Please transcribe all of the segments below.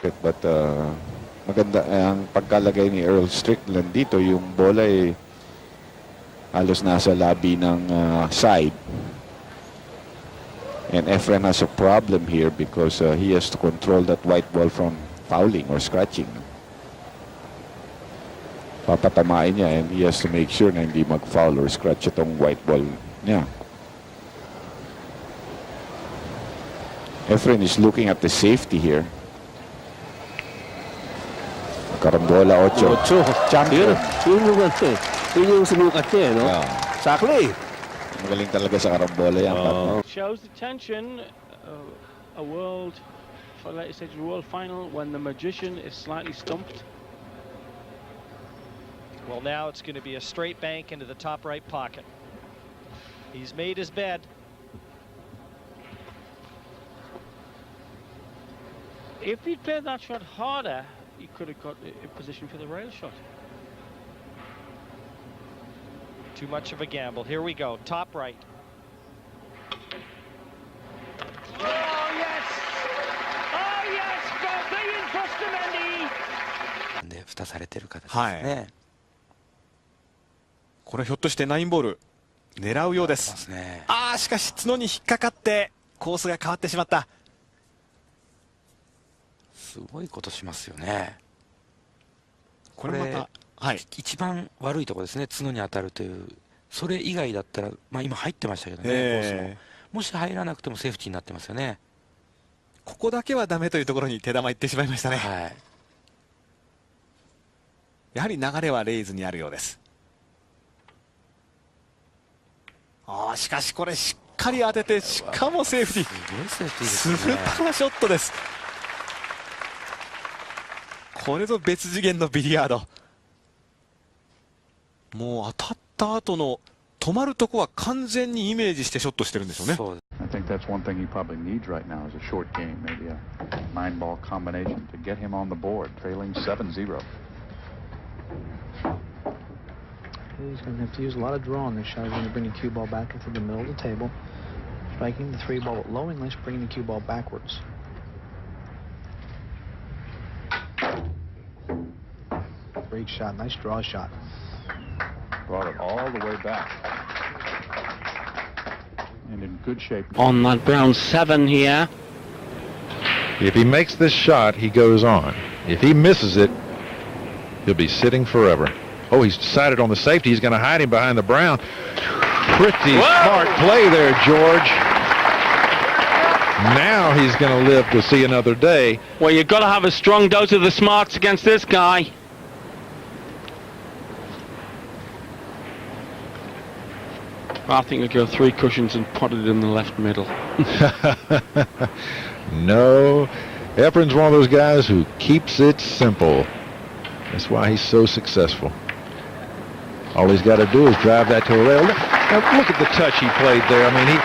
But maganda ang pagkalagay ni Earl Strickland dito. Yung bola ay halos nasa labi ng side. And Efren has a problem here because he has to control that white ball from fouling or scratching. Papatamain niya and he has to make sure na hindi mag-foul or scratch itong white ball niya. Efren is looking at the safety here. Karambola 8. Champion. Yun yung sumukat niya, no? Exactly. Magaling talaga sa karambola yan. Shows the tension. A world, for later stage world final, when the magician is slightly stumped. Well, now it's going to be a straight bank into the top right pocket. He's made his bed. If he'd played that shot harder, he could have got a position for the rail shot. Too much of a gamble. Here we go. Top right. Oh, yes! Oh, yes! Bobby Frostamendi! で蓋されてる形ですはいね。これひょっとして9ボール狙うようです。ああ、しかし角に引っかかってコースが変わってしまった。すごいことしますよね。これまた、はい、一番悪いところですね。角に当たるという。それ以外だったら、まあ今入ってましたけどね。コースももし入らなくてもセーフティーになってますよね。ここだけはダメというところに手玉いってしまいましたね。はい。やはり流れはレイズにあるようです。ああ、しかしこれしっかり当てて、しかもセーフティー。すごいセーフティーですね。スーパーショットです。これぞ別次元のビリヤード。もう当たった後の止まるとこは完全にイメージしてショットしてるんでしょうね。I think that's one thing he probably needs right now is a short game, maybe a 9-ball combination to get him on the board, trailing 7-0. He's going to have to use a lot of draw on this shot. He's going to bring the cue ball back into the middle of the table, striking the 3-ball at low English, bringing the cue ball backwards. Great shot, nice draw shot. Brought it all the way back. And in good shape. On that brown 7 here. If he makes this shot, he goes on. If he misses it, he'll be sitting forever. Oh, he's decided on the safety. He's going to hide him behind the brown. Pretty smart play there, George. Now he's going to live to see another day. Well, you've got to have a strong dose of the smarts against this guy. I think he'll go 3 cushions and pot it in the left middle. No, Efren's one of those guys who keeps it simple. That's why he's so successful. All he's got to do is drive that to a rail. Now look at the touch he played there. I mean, he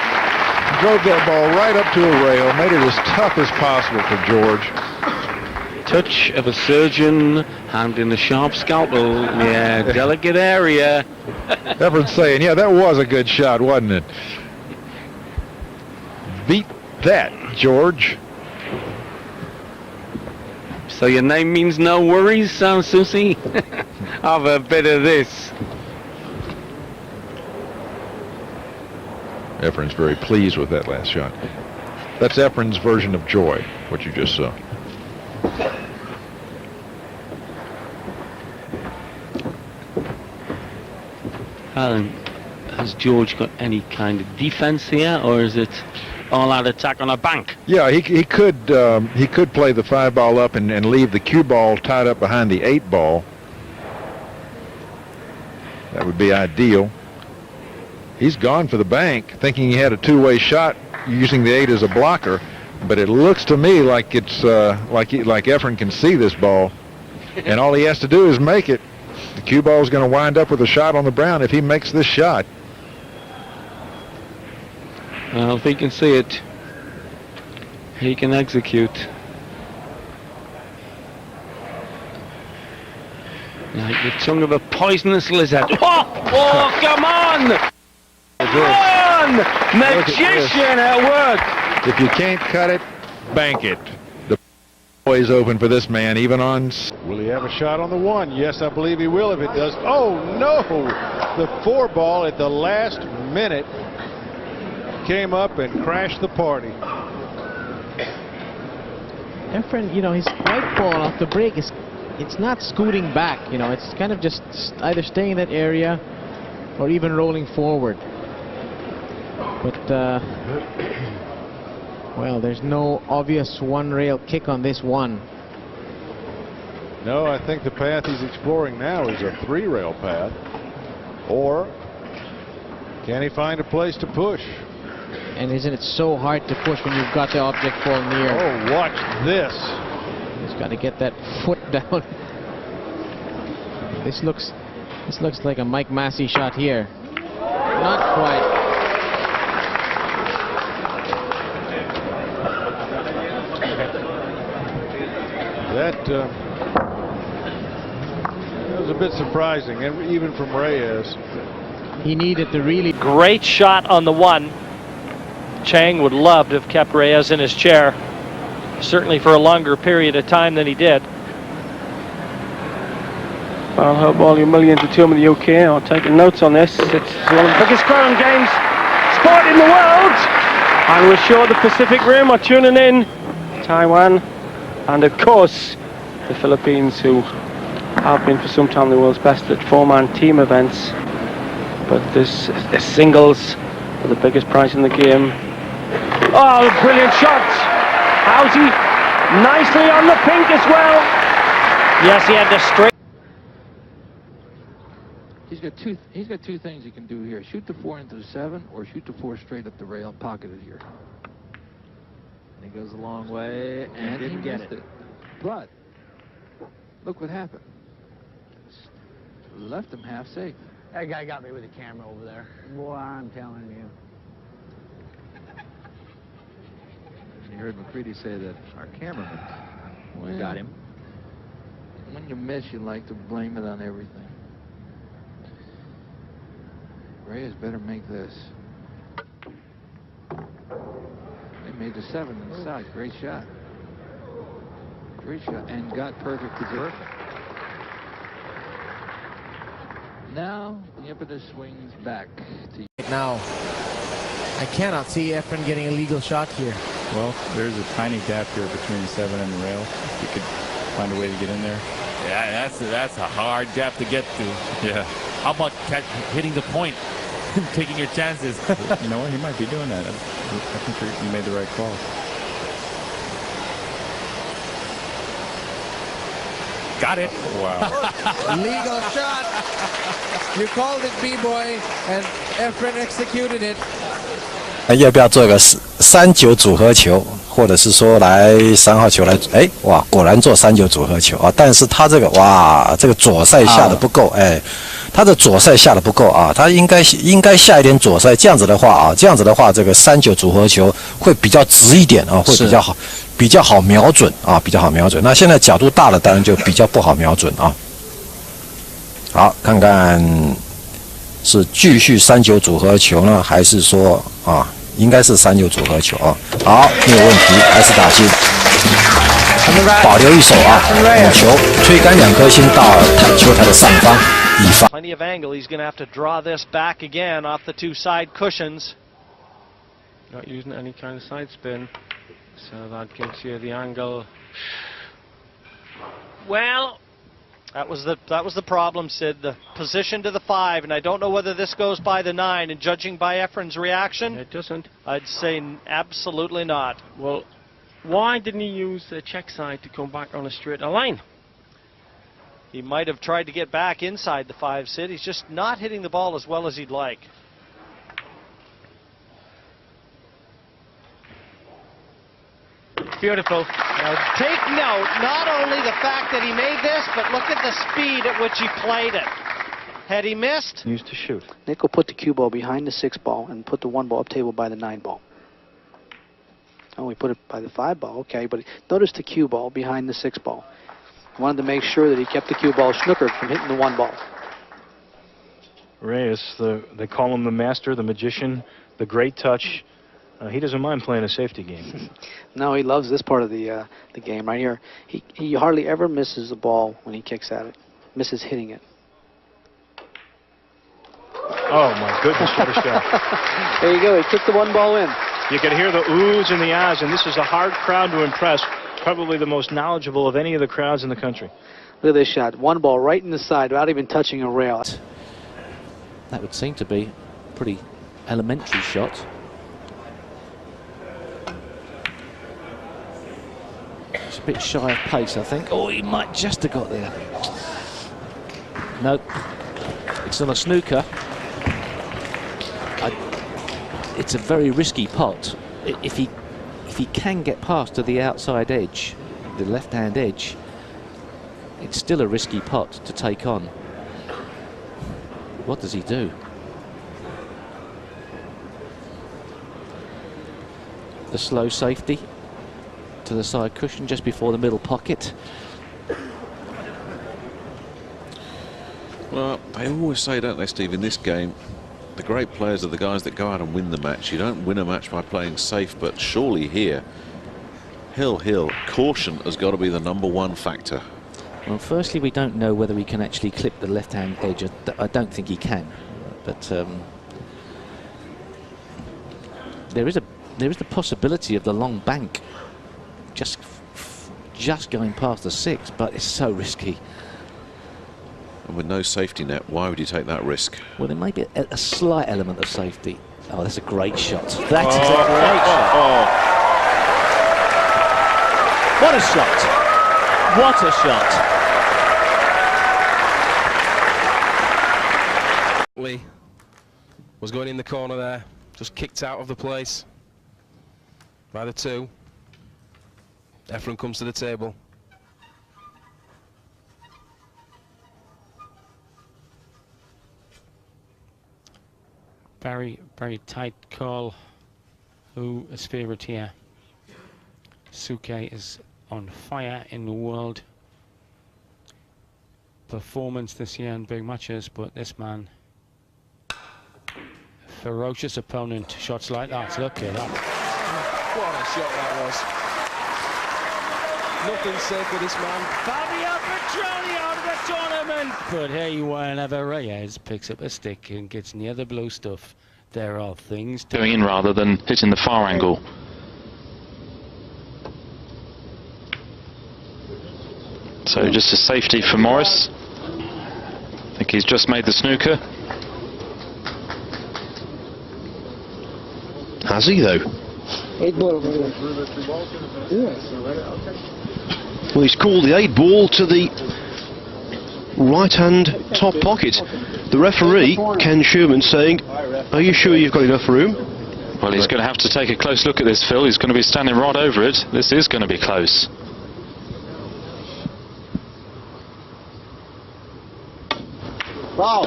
drove that ball right up to a rail, made it as tough as possible for George. Touch of a surgeon, hand in a sharp scalpel. Yeah, delicate area. Efren's saying, yeah, that was a good shot, wasn't it? Beat that, George. So your name means no worries, Susie? Have a bit of this. Efren's very pleased with that last shot. That's Efren's version of joy, what you just saw. Alan, has George got any kind of defense here, or is it all-out attack on a bank? Yeah, he could play the 5-ball up and leave the cue ball tied up behind the 8-ball. That would be ideal. He's gone for the bank, thinking he had a two-way shot using the 8 as a blocker, but it looks to me like it's like Efren can see this ball, and all he has to do is make it. The cue ball is going to wind up with a shot on the brown if he makes this shot. Well, if he can see it, he can execute. Like the tongue of a poisonous lizard. Oh, come on! Come on! Magician at work! If you can't cut it, bank it. The Always open for this man, even on. Will he have a shot on the one? Yes, I believe he will if it does. Oh, no! The 4-ball at the last minute came up and crashed the party. Efren, you know, his white ball off the break it's not scooting back, you know, it's kind of just either staying in that area or even rolling forward. But, well, there's no obvious one-rail kick on this one. No, I think the path he's exploring now is a 3-rail path. Or can he find a place to push? And isn't it so hard to push when you've got the object fall near? Oh, watch this. He's got to get that foot down. This looks like a Mike Massey shot here. Not quite. That was a bit surprising, and even from Reyes. He needed to really. Great shot on the one. Chang would love to have kept Reyes in his chair, certainly for a longer period of time than he did. Well, I hope all your millions of them in the UK are taking notes on this. It's one of the biggest ground games sport in the world, and we're sure the Pacific Rim are tuning in. Taiwan, and of course the Philippines, who have been for some time the world's best at 4-man team events. But this singles are the biggest prize in the game. Oh, brilliant shot! Housey nicely on the pink as well. Yes, he had to straight. He's got two things he can do here: shoot the 4 into the 7, or shoot the 4 straight up the rail, pocketed here. And he goes a long way and didn't get it. But look what happened. Left him half safe. That guy got me with the camera over there. Boy, I'm telling you. You heard McCready say that our cameraman got him. When you miss, you like to blame it on everything. Reyes better make this. They made the 7 inside. Great shot. Great shot. And got perfect position. Now the impetus swings back to you. Now, I cannot see Efren getting a legal shot here. Well, there's a tiny gap here between the 7 and the rail. If you could find a way to get in there. Yeah, that's a hard gap to get to. Yeah. How about hitting the point, taking your chances? You know what? He might be doing that. I think you made the right call. Got it. Wow. Legal shot. You called it, B-boy, and Efren executed it. 要不要做个3-9组合球，或者是说来3号球来？哎，哇，果然做3-9组合球啊！但是他这个哇，这个左塞下的不够，哎，他的左塞下的不够啊，他应该下一点左塞，这样子的话，这个3-9组合球会比较直一点啊，会比较好瞄准啊，比较好瞄准。那现在角度大了，当然就比较不好瞄准啊。好，看看是继续3-9组合球呢，还是说啊？应该是3-9组合球啊，好，没有问题，还是打进，保留一手啊，母球推杆2颗星到球台的上方，以防。Plenty of angle. He's going to have to draw this back again off the 2 side cushions. Not using any kind of side spin, so that gives you the angle. Well, that was the problem, Sid. The position to the 5, and I don't know whether this goes by the 9. And judging by Efren's reaction, it doesn't. I'd say absolutely not. Well, why didn't he use the check side to come back on a straighter line? He might have tried to get back inside the 5, Sid. He's just not hitting the ball as well as he'd like. Beautiful. Now take note, not only the fact that he made this, but look at the speed at which he played it. Had he missed? Used to shoot. Nick will put the cue ball behind the 6 ball and put the 1 ball up table by the 9 ball. Oh, we put it by the 5 ball, okay, but notice the cue ball behind the 6 ball. He wanted to make sure that he kept the cue ball snookered from hitting the 1 ball. Reyes, they call him the master, the magician, the great touch. He doesn't mind playing a safety game. No, he loves this part of the game right here. He hardly ever misses the ball when he kicks at it. Misses hitting it. Oh my goodness, what a shot. There you go, he kicked the one ball in. You can hear the oohs and the ahs, and this is a hard crowd to impress. Probably the most knowledgeable of any of the crowds in the country. Look at this shot. One ball right in the side without even touching a rail. That would seem to be a pretty elementary shot. It's a bit shy of pace, I think. Oh, he might just have got there. Nope. It's on a snooker. It's a very risky pot. If he can get past to the outside edge, the left-hand edge, it's still a risky pot to take on. What does he do? The slow safety to the side cushion just before the middle pocket. Well, they always say, don't they, Steve, in this game, the great players are the guys that go out and win the match. You don't win a match by playing safe, but surely here, Hill, caution has got to be the #1 factor. Well, firstly, we don't know whether he can actually clip the left-hand edge. I don't think he can, but there is the possibility of the long bank just going past the 6, but it's so risky. And with no safety net, why would you take that risk? Well, there may be a slight element of safety. Oh, that's a great shot. That is a great shot. What a shot! What a shot! Lee was going in the corner there, just kicked out of the place by the 2. Efren comes to the table. Very tight call. Who is favourite here? Suke is on fire in the world performance this year in big matches, but this man, ferocious opponent. Shots like that. Look at that. What a shot that was. Nothing said for this man. Fabio Petroni out of the tournament. But hey, whenever Reyes picks up a stick and gets near the blue stuff, there are things going in rather than hitting the far angle. So just a safety for Morris. I think he's just made the snooker. Has he though? 8 ball. Well, he's called the 8 ball to the right-hand top pocket. The referee, Ken Sherman, saying, are you sure you've got enough room? Well, he's going to have to take a close look at this, Phil. He's going to be standing right over it. This is going to be close. Wow.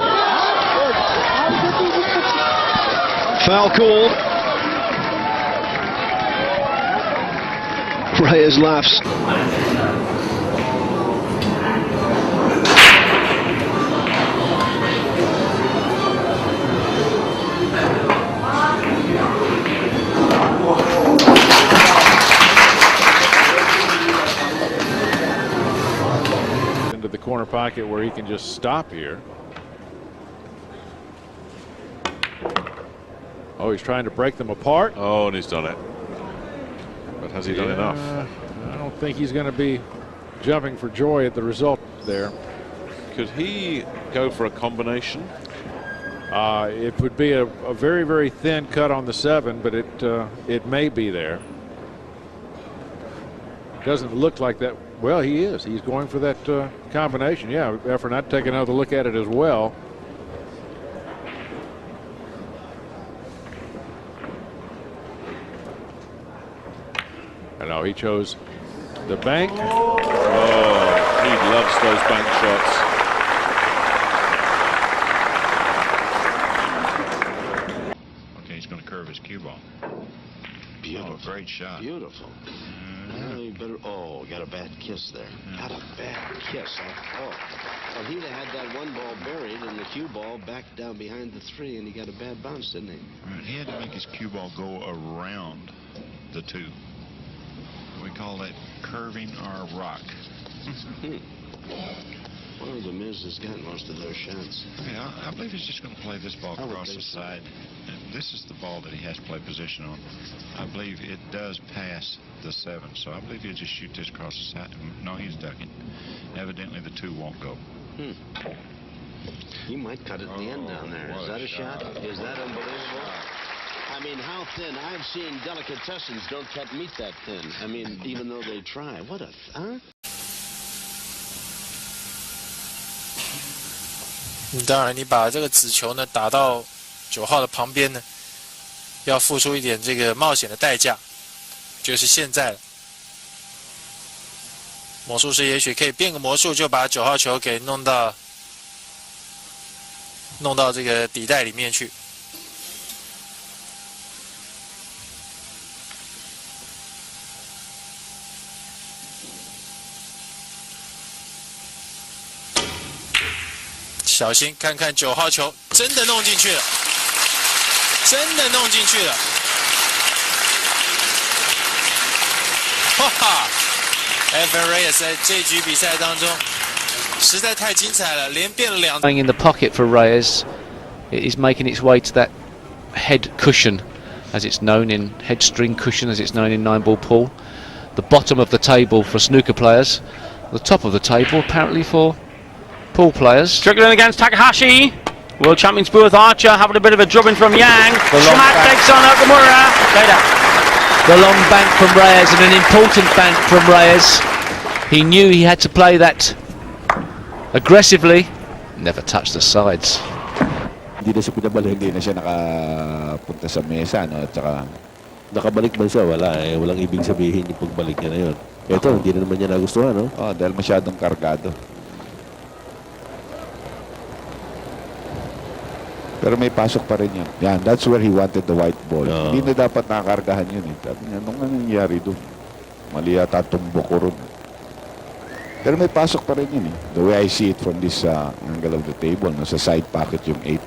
Foul call. Reyes laughs. Into the corner pocket where he can just stop here. Oh, he's trying to break them apart. Oh, and he's done it. But has he done enough? I don't think he's going to be jumping for joy at the result there. Could he go for a combination? It would be a very, very thin cut on the 7, but it may be there. Doesn't look like that. Well, he is. He's going for that combination. Yeah, Efren, I'd take another look at it as well. I know he chose the bank. Oh, he loves those bank shots. Okay, he's going to curve his cue ball. Beautiful. Oh, great shot. Beautiful. Oh, got a bad kiss there. Got a bad kiss. Oh. Well, he'd have had that 1 ball buried and the cue ball back down behind the 3, and he got a bad bounce, didn't he? Right, he had to make his cue ball go around the two. We call that curving our rock. Well, the Miz has got most of those shots. Yeah, I believe he's just going to play this ball across the side. And this is the ball that he has to play position on. I believe it does pass the 7, so I believe he'll just shoot this across the side. No, he's ducking. Evidently, the 2 won't go. He might cut it at the end down there. Is that a shot? Is that unbelievable? I mean, how thin? I've seen delicatessens don't cut meat that thin. I mean, even though they try. What a... Huh? 当然，你把这个子球呢打到9号的旁边呢，要付出一点这个冒险的代价，就是现在了。魔术师也许可以变个魔术，就把9号球给弄到这个底袋里面去。小心，看看9号球真的弄进去了，真的弄进去了！哈哈 ，Efren Reyes 在这局比赛当中实在太精彩了，连变了2。Going in the pocket for Reyes, it is making its way to that head cushion, as it's known in head string cushion, as it's known in 9-ball pool. The bottom of the table for snooker players, the top of the table apparently for pool players. Struggling against Takahashi. World champions Booth Archer having a bit of a drubbing from Yang. Schmack takes on Okamura. The long bank from Reyes, and an important bank from Reyes. He knew he had to play that aggressively. Never touched the sides. Hindi na siya pinabalik. Hindi na siya nakapunta sa mesa, no? At saka nakabalik man siya, wala eh. Walang ibig sabihin yung pagbalik niya na yun. Ito, hindi na naman niya nagustuhan, no? Dahil masyadong kargado. Pero may pasok pa rin yan. Yan, that's where he wanted the white ball. Hindi na dapat nakakargahan yun. Sabi niya, anong nangyayari doon? Mali yata tumbok ko ron. Pero may pasok pa rin yun. The way I see it from this angle of the table, nasa side pocket yung 8.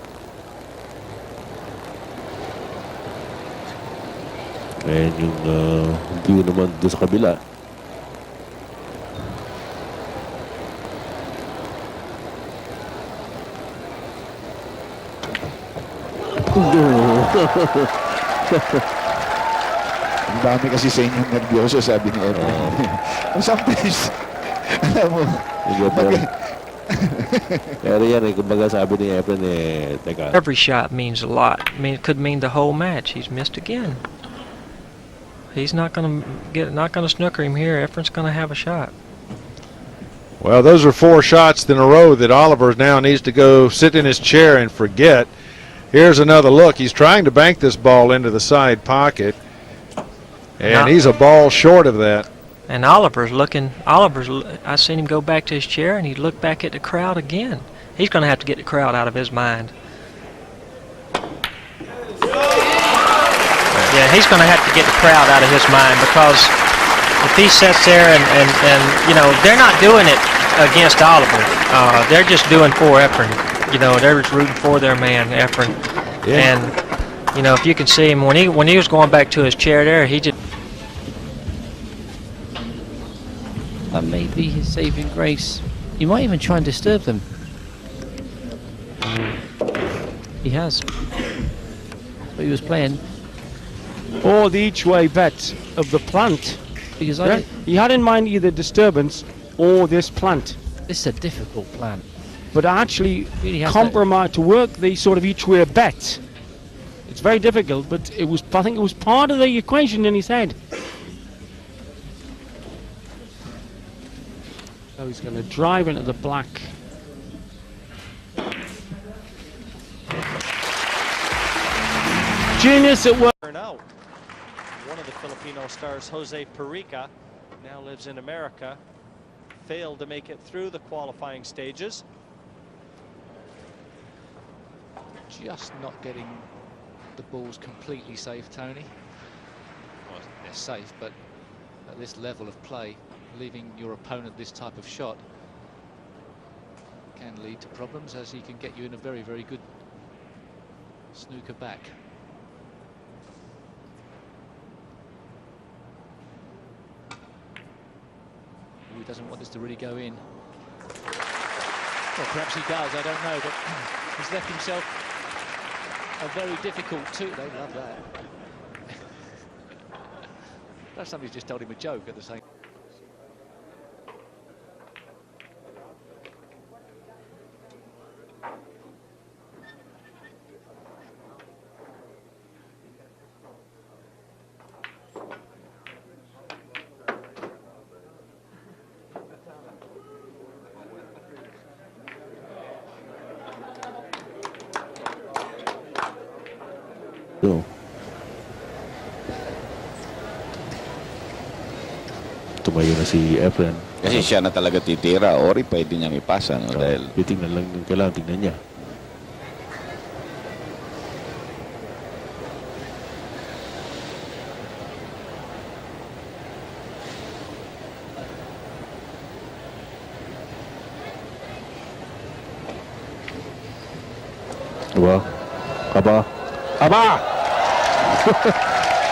And yung view naman doon sa kabila. Ang dami kasi sa inyong nervyoso, sabi ni Efren. Sometimes, alam mo, pero yan eh, kumbaga sabi ni Efren teka. Every shot means a lot. I mean, it could mean the whole match. He's missed again. He's not going to snooker him here. Efren's going to have a shot. Well, those are 4 shots in a row that Oliver now needs to go sit in his chair and forget. Here's another look. He's trying to bank this ball into the side pocket, and he's a ball short of that. And Oliver's, I seen him go back to his chair, and he looked back at the crowd again. He's going to have to get the crowd out of his mind. Yeah, he's going to have to get the crowd out of his mind, because if he sits there and you know, they're not doing it against Oliver. They're just doing for Efren. You know, they're just rooting for their man, Efren. Yeah. And, you know, if you can see him, when he was going back to his chair there, he just... That may be his saving grace. He might even try and disturb them. He has. But he was playing. Or the each-way bet of the plant. Because he had in mind either disturbance or this plant. This is a difficult plant. But actually really compromise to work the sort of each-way bet. It's very difficult, but I think it was part of the equation in his head. So he's going to drive into the black. Genius at work. Out. One of the Filipino stars, Jose Perica, now lives in America, failed to make it through the qualifying stages. Just not getting the balls completely safe, Tony. Well, they're safe, but at this level of play, leaving your opponent this type of shot can lead to problems, as he can get you in a very, very good snooker back. doesn't want this to really go in. Well, perhaps he does, I don't know, but he's left himself a very difficult two. They love that. Perhaps somebody's just told him a joke at the same. Tumayo na si Efren. Kasi siya na talaga titira. Ori pwede niyang ipasa. No? Dahil titingnan lang yung kailangan tingnan niya. Aba. Aba. Aba!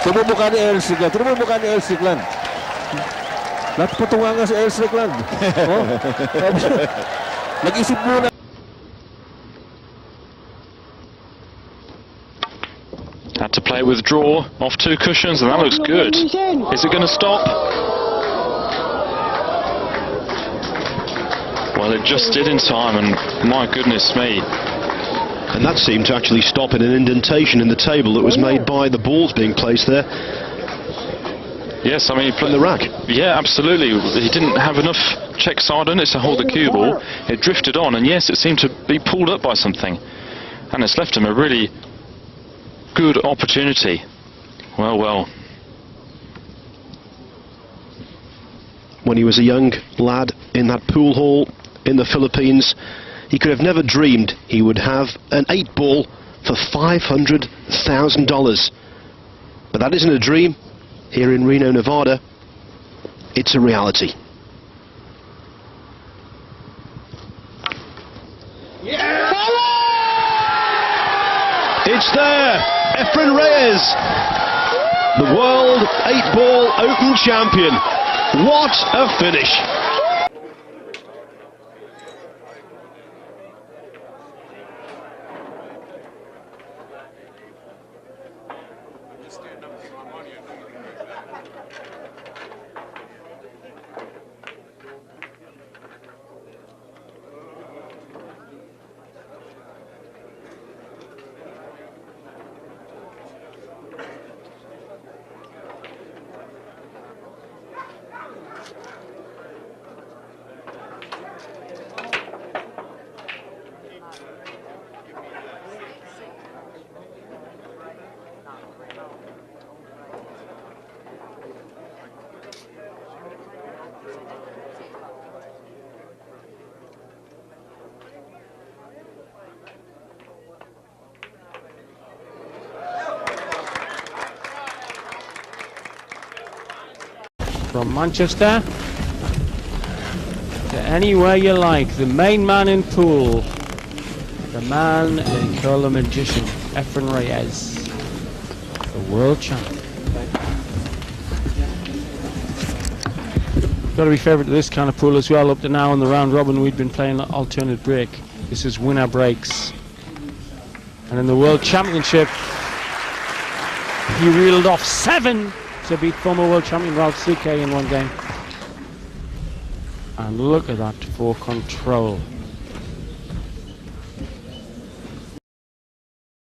Tignan mo mukha ni Earl Strickland. Tignan mo mukha ni Earl Strickland. Natutunga nga si Earl Strickland. Oh. Nag-isip muna. Had to play it with draw off 2 cushions, and that looks good. Is it going to stop? Well, it just did in time, and my goodness me. And that seemed to actually stop in an indentation in the table that was made by the balls being placed there. Yes, I mean, he played the rack. Yeah, absolutely. He didn't have enough check side on it to hold the cue ball. It drifted on, and yes, it seemed to be pulled up by something. And it's left him a really good opportunity. Well, well. When he was a young lad in that pool hall in the Philippines, he could have never dreamed he would have an 8-ball for $500,000. But that isn't a dream. Here in Reno, Nevada, it's a reality. Yeah! It's there! Efren Reyes, the world 8-ball open champion. What a finish! From Manchester to anywhere you like, the main man in pool, the man they call the magician, Efren Reyes, the world champion. Got to be favourite to this kind of pool as well. Up to now in the round robin we've been playing alternate break. This is winner breaks. And in the World Championship he reeled off 7 to beat former world champion Ralph CK in one game. And look at that for control.